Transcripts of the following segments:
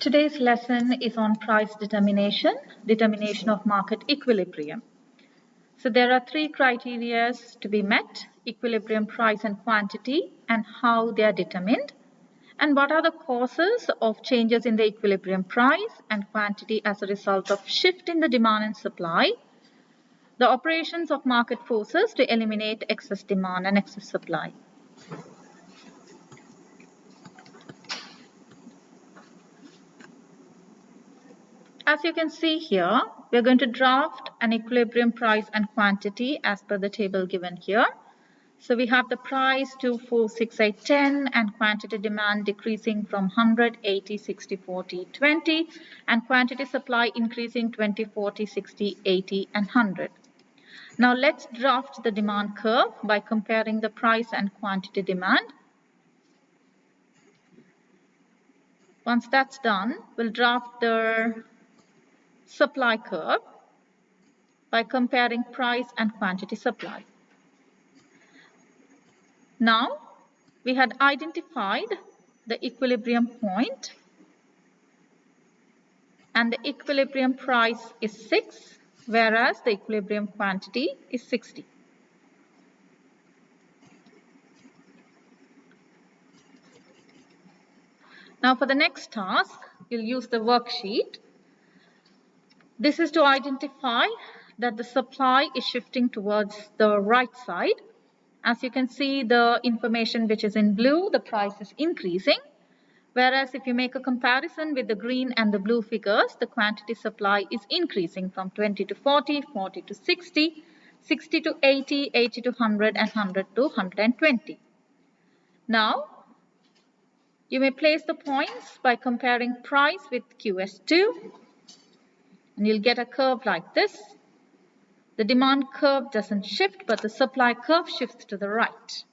Today's lesson is on price determination, determination of market equilibrium. So there are three criteria to be met: equilibrium, price and quantity, and how they are determined, and what are the causes of changes in the equilibrium price and quantity as a result of shift in the demand and supply, the operations of market forces to eliminate excess demand and excess supply. As you can see here, we are going to draft an equilibrium price and quantity as per the table given here. So we have the price 2, 4, 6, 8, 10 and quantity demand decreasing from 100, 80, 60, 40, 20 and quantity supply increasing 20, 40, 60, 80 and 100. Now let's draft the demand curve by comparing the price and quantity demand. Once that's done, we'll draft the supply curve by comparing price and quantity supply. Now, we had identified the equilibrium point and the equilibrium price is 6, whereas the equilibrium quantity is 60. Now, for the next task, we'll use the worksheet. This is to identify that the supply is shifting towards the right side. As you can see, the information which is in blue, the price is increasing. Whereas if you make a comparison with the green and the blue figures, the quantity supply is increasing from 20 to 40, 40 to 60, 60 to 80, 80 to 100 and 100 to 120. Now, you may place the points by comparing price with QS2 and you'll get a curve like this. The demand curve doesn't shift, but the supply curve shifts to the right.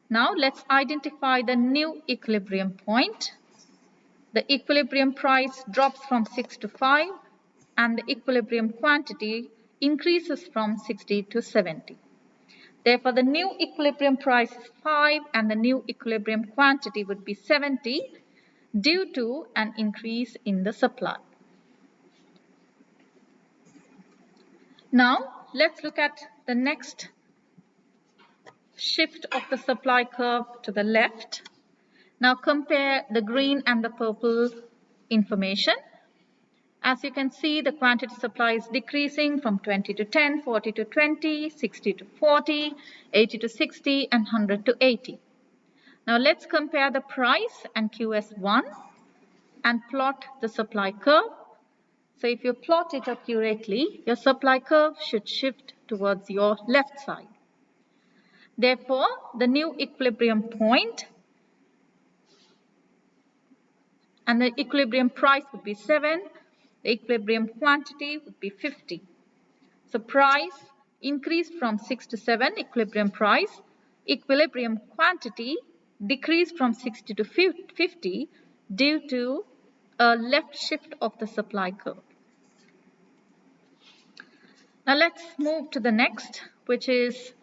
Now let's identify the new equilibrium point. The equilibrium price drops from 6 to 5 and the equilibrium quantity increases from 60 to 70. Therefore, the new equilibrium price is 5 and the new equilibrium quantity would be 70 due to an increase in the supply. Now, let's look at the next shift of the supply curve to the left. Now compare the green and the purple information. As you can see, the quantity supply is decreasing from 20 to 10, 40 to 20, 60 to 40, 80 to 60 and 100 to 80. Now let's compare the price and QS1 and plot the supply curve. So if you plot it accurately, your supply curve should shift towards your left side. Therefore, the new equilibrium point and the equilibrium price would be 7, the equilibrium quantity would be 50. So price increased from 6 to 7, equilibrium price, equilibrium quantity decreased from 60 to 50 due to a left shift of the supply curve. Now let's move to the next, which is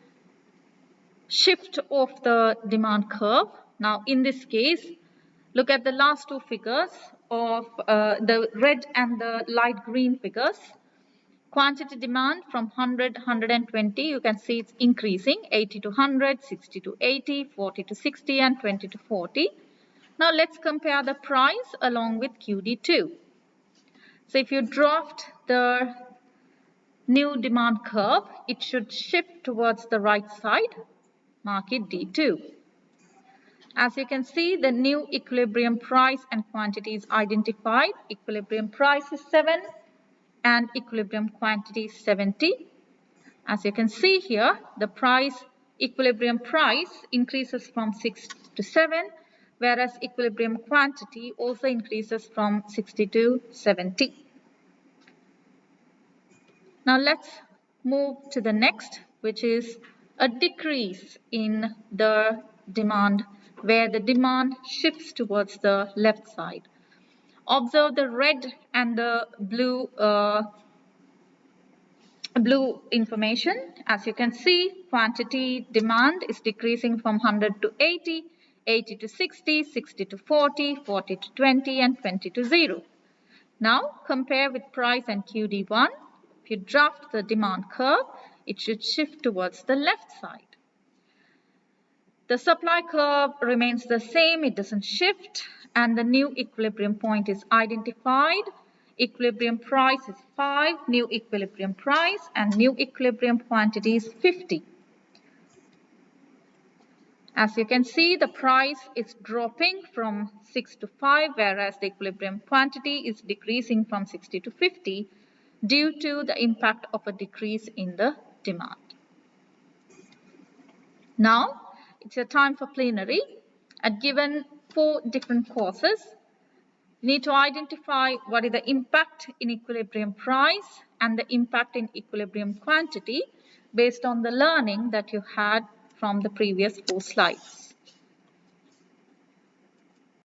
shift of the demand curve. Now in this case, look at the last two figures of the red and the light green figures. Quantity demand from 100, 120, you can see it's increasing, 80 to 100, 60 to 80, 40 to 60 and 20 to 40. Now let's compare the price along with QD2. So if you draft the new demand curve, it should shift towards the right side. Mark it D2. As you can see, the new equilibrium price and quantity is identified. Equilibrium price is 7 and equilibrium quantity is 70. As you can see here, the equilibrium price increases from 6 to 7, whereas equilibrium quantity also increases from 60 to 70. Now let's move to the next, which is a decrease in the demand, where the demand shifts towards the left side. Observe the red and the blue information. As you can see, quantity demand is decreasing from 100 to 80, 80 to 60, 60 to 40, 40 to 20, and 20 to 0. Now compare with price and QD1. If you draft the demand curve, it should shift towards the left side. The supply curve remains the same, it doesn't shift, and the new equilibrium point is identified. Equilibrium price is 5, new equilibrium price, and new equilibrium quantity is 50. As you can see, the price is dropping from 6 to 5, whereas the equilibrium quantity is decreasing from 60 to 50 due to the impact of a decrease in the demand. Now, it's your time for plenary. At given 4 different courses, you need to identify what is the impact in equilibrium price and the impact in equilibrium quantity based on the learning that you had from the previous 4 slides.